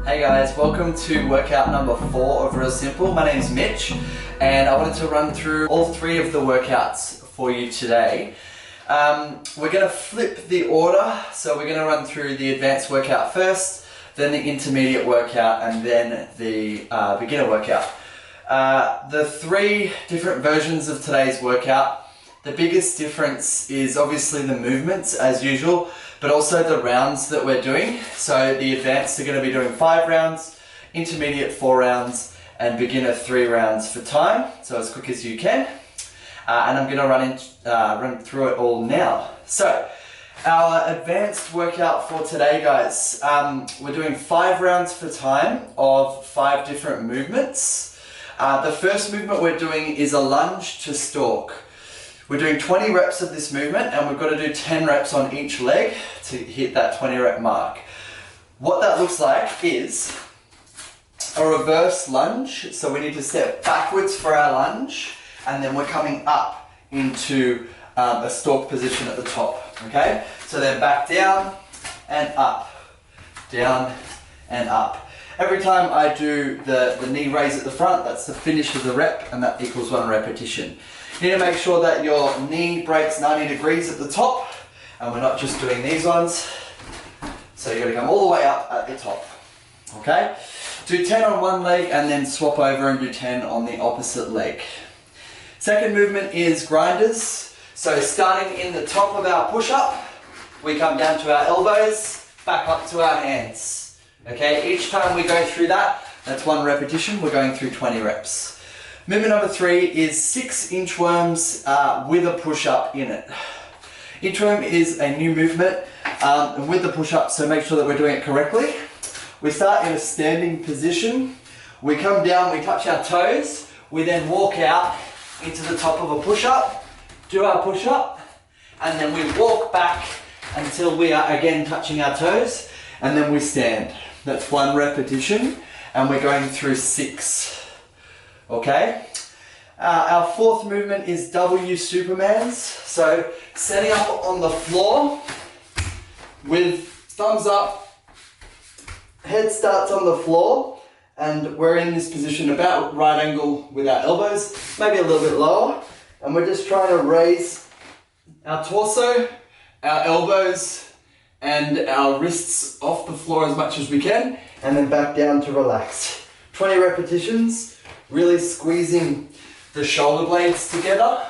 Hey guys, welcome to workout number 4 of Real Simple. My name's Mitch and I wanted to run through all 3 of the workouts for you today. We're going to flip the order, so we're going to run through the advanced workout first, then the intermediate workout, and then the beginner workout. The 3 different versions of today's workout, the biggest difference is obviously the movements as usual, but also the rounds that we're doing. So the advanced are going to be doing 5 rounds, intermediate 4 rounds, and beginner 3 rounds for time, so as quick as you can. And I'm going to run through it all now. So our advanced workout for today, guys, we're doing 5 rounds for time of 5 different movements. The first movement we're doing is a lunge to stalk. We're doing 20 reps of this movement and we've got to do 10 reps on each leg to hit that 20 rep mark. What that looks like is a reverse lunge. So we need to step backwards for our lunge and then we're coming up into a stalk position at the top. Okay? So then back down and up, down and up. Every time I do the knee raise at the front, that's the finish of the rep and that equals 1 repetition. You need to make sure that your knee breaks 90 degrees at the top, and we're not just doing these ones. So you're going to come all the way up at the top. Okay? Do 10 on one leg and then swap over and do 10 on the opposite leg. Second movement is grinders. So starting in the top of our push-up, we come down to our elbows, back up to our hands. Okay? Each time we go through that, that's 1 repetition. We're going through 20 reps. Movement number 3 is 6 inchworms with a push-up in it. Inchworm is a new movement and with the push-up, so make sure that we're doing it correctly. We start in a standing position. We come down, we touch our toes. We then walk out into the top of a push-up, do our push-up, and then we walk back until we are again touching our toes, and then we stand. That's 1 repetition, and we're going through 6. Okay, our 4th movement is W Supermans. So setting up on the floor with thumbs up, head starts on the floor, and we're in this position about right angle with our elbows, maybe a little bit lower, and we're just trying to raise our torso, our elbows, and our wrists off the floor as much as we can, and then back down to relax. 20 repetitions. Really squeezing the shoulder blades together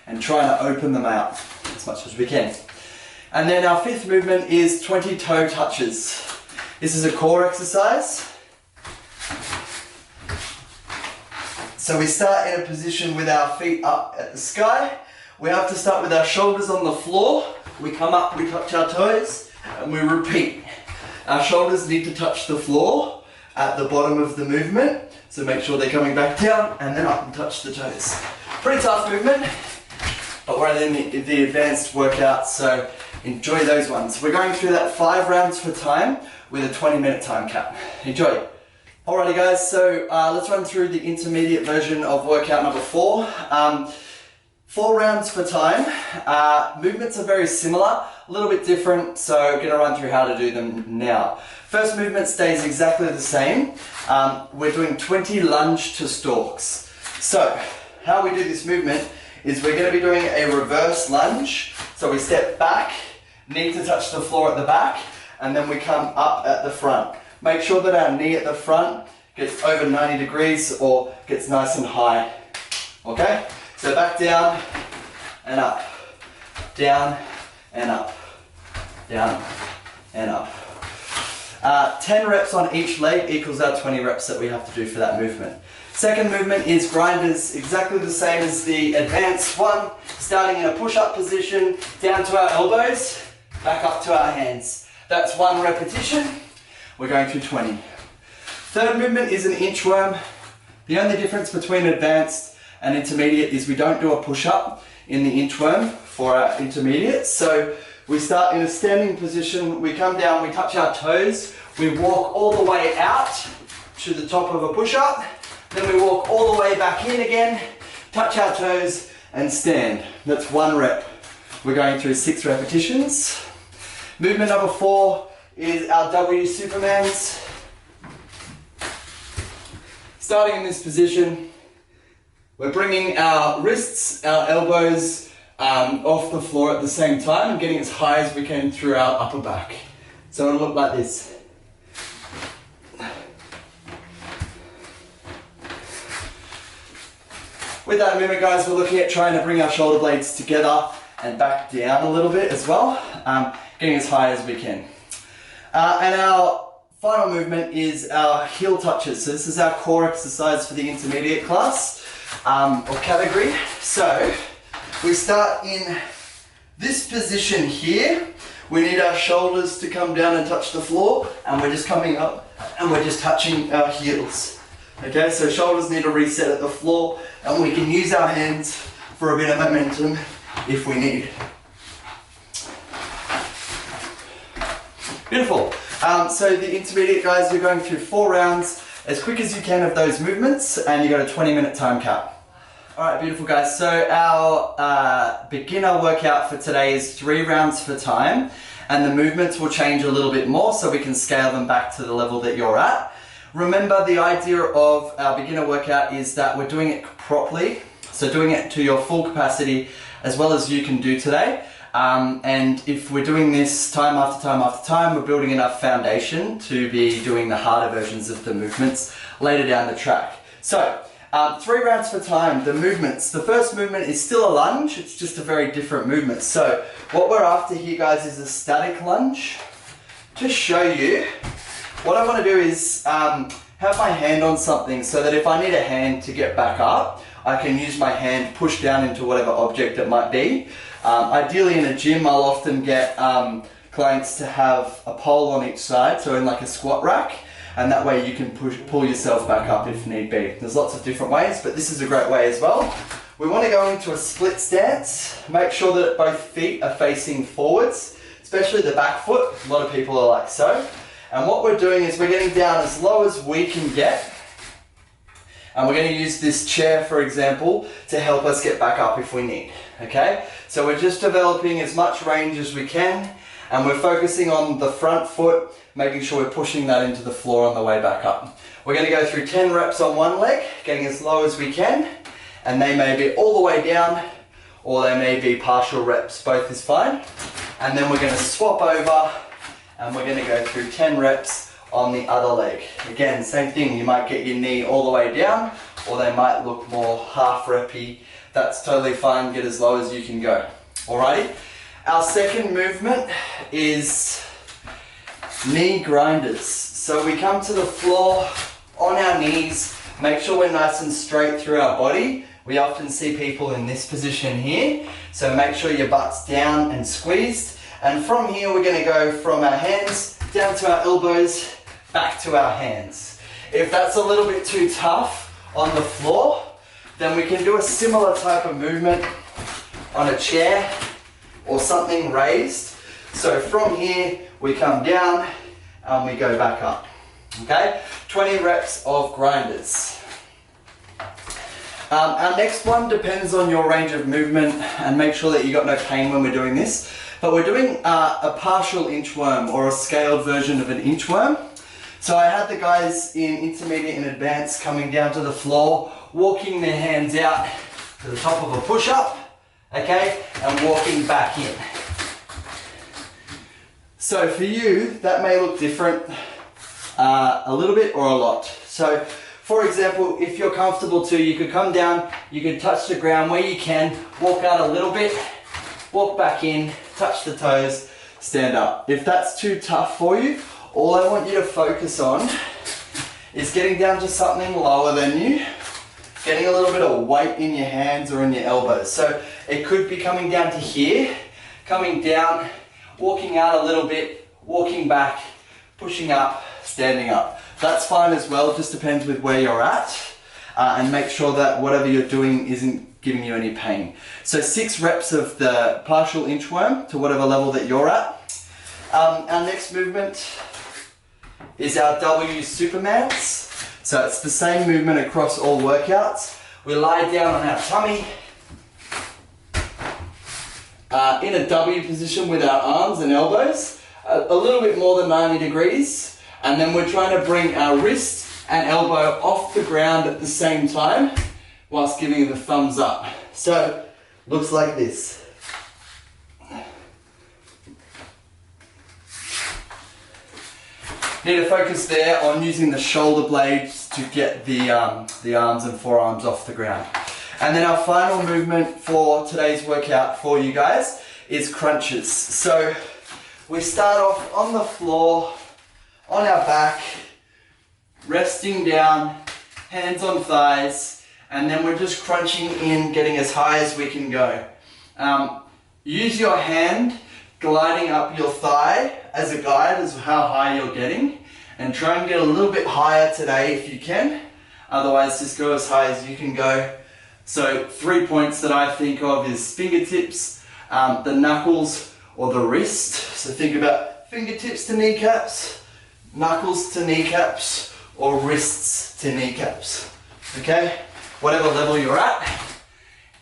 and trying to open them out as much as we can. And then our 5th movement is 20 toe touches. This is a core exercise. So we start in a position with our feet up at the sky. We have to start with our shoulders on the floor. We come up, we touch our toes, and we repeat. Our shoulders need to touch the floor at the bottom of the movement. So make sure they're coming back down and then up and touch the toes. Pretty tough movement, but we're in the advanced workout, so enjoy those ones. We're going through that 5 rounds for time with a 20-minute time cap. Enjoy. Alrighty guys, so let's run through the intermediate version of workout number 4. 4 rounds for time. Movements are very similar, a little bit different, so I'm going to run through how to do them now. First movement stays exactly the same. We're doing 20 lunge to stalks. So, how we do this movement is we're going to be doing a reverse lunge. So we step back, knee to touch the floor at the back, and then we come up at the front. Make sure that our knee at the front gets over 90 degrees or gets nice and high. Okay? So back down and up, down and up, down and up. 10 reps on each leg equals our 20 reps that we have to do for that movement. Second movement is grinders, exactly the same as the advanced one, starting in a push-up position, down to our elbows, back up to our hands. That's 1 repetition. We're going through 20. Third movement is an inchworm. The only difference between advanced and intermediate is we don't do a push-up in the inchworm for our intermediate. So we start in a standing position, we come down, we touch our toes, we walk all the way out to the top of a push-up, then we walk all the way back in again, touch our toes and stand. That's 1 rep. We're going through 6 repetitions. Movement number 4 is our W Supermans. starting in this position, we're bringing our wrists, our elbows off the floor at the same time and getting as high as we can through our upper back. So it'll look like this. With that movement, guys, we're looking at trying to bring our shoulder blades together and back down a little bit as well, getting as high as we can. And our final movement is our heel touches. So this is our core exercise for the intermediate class or category. So we start in this position here. We need our shoulders to come down and touch the floor, and we're just coming up and we're just touching our heels. Okay, so shoulders need to reset at the floor, and we can use our hands for a bit of momentum if we need. Beautiful. So the intermediate guys, you're going through 4 rounds as quick as you can of those movements, and you got a 20-minute time cap. Alright, beautiful guys. So our beginner workout for today is 3 rounds for time, and the movements will change a little bit more so we can scale them back to the level that you're at. Remember, the idea of our beginner workout is that we're doing it properly, so doing it to your full capacity as well as you can do today. And if we're doing this time after time after time, we're building enough foundation to be doing the harder versions of the movements later down the track. So 3 rounds for time. The movements. The first movement is still a lunge. It's just a very different movement. So what we're after here, guys, is a static lunge. To show you, what I want to do is have my hand on something so that if I need a hand to get back up, I can use my hand, push down into whatever object it might be. Ideally in a gym, I'll often get clients to have a pole on each side, so in like a squat rack, and that way you can pull yourself back up if need be. There's lots of different ways, but this is a great way as well. We want to go into a split stance. Make sure that both feet are facing forwards, especially the back foot. A lot of people are like so. And what we're doing is we're getting down as low as we can get. And we're going to use this chair, for example, to help us get back up if we need. Okay? So we're just developing as much range as we can, and we're focusing on the front foot, making sure we're pushing that into the floor on the way back up. We're going to go through 10 reps on one leg, getting as low as we can, and they may be all the way down, or they may be partial reps. Both is fine. And then we're going to swap over, and we're going to go through 10 reps on the other leg. Again, same thing, you might get your knee all the way down, or they might look more half reppy. That's totally fine, get as low as you can go. Alrighty, our second movement is knee grinders. So we come to the floor on our knees, make sure we're nice and straight through our body. We often see people in this position here, so make sure your butt's down and squeezed. And from here we're going to go from our hands down to our elbows, back to our hands. If that's a little bit too tough on the floor, then we can do a similar type of movement on a chair or something raised. So from here we come down and we go back up. Okay, 20 reps of grinders. Our next one depends on your range of movement, and make sure that you got no pain when we're doing this. But we're doing a partial inchworm, or a scaled version of an inchworm. So I had the guys in intermediate and advanced coming down to the floor, walking their hands out to the top of a push-up, okay, and walking back in. So for you, that may look different, a little bit or a lot. So for example, if you're comfortable to, you could come down, you could touch the ground where you can, walk out a little bit, walk back in, touch the toes, stand up. If that's too tough for you, all I want you to focus on is getting down to something lower than you, getting a little bit of weight in your hands or in your elbows. So it could be coming down to here, coming down, walking out a little bit, walking back, pushing up, standing up. That's fine as well, it just depends with where you're at, and make sure that whatever you're doing isn't giving you any pain. So 6 reps of the partial inchworm to whatever level that you're at. Our next movement is our W Supermans. So it's the same movement across all workouts. We lie down on our tummy in a W position with our arms and elbows, a little bit more than 90 degrees, and then we're trying to bring our wrists and elbow off the ground at the same time whilst giving the thumbs up. So, looks like this. Need to focus there on using the shoulder blades to get the arms and forearms off the ground. And then our final movement for today's workout for you guys is crunches. So we start off on the floor, on our back, resting down, hands on thighs, and then we're just crunching in, getting as high as we can go. Use your hand gliding up your thigh as a guide as how high you're getting, and try and get a little bit higher today if you can. Otherwise, just go as high as you can go. So 3 points that I think of is fingertips, the knuckles, or the wrist. So think about fingertips to kneecaps, knuckles to kneecaps, or wrists to kneecaps. Okay? Whatever level you're at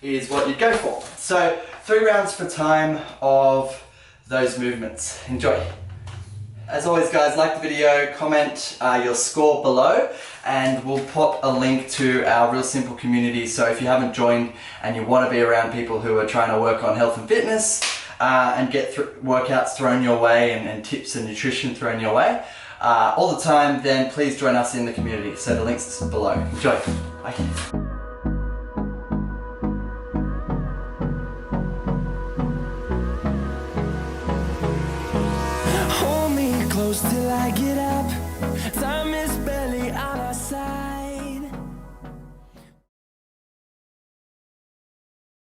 is what you'd go for. So 3 rounds for time of those movements. Enjoy. As always guys, like the video, comment your score below, and we'll pop a link to our Real Simple community. So if you haven't joined and you want to be around people who are trying to work on health and fitness and get workouts thrown your way and tips and nutrition thrown your way all the time, then please join us in the community. So the link's below. Enjoy. Bye. Till I get out.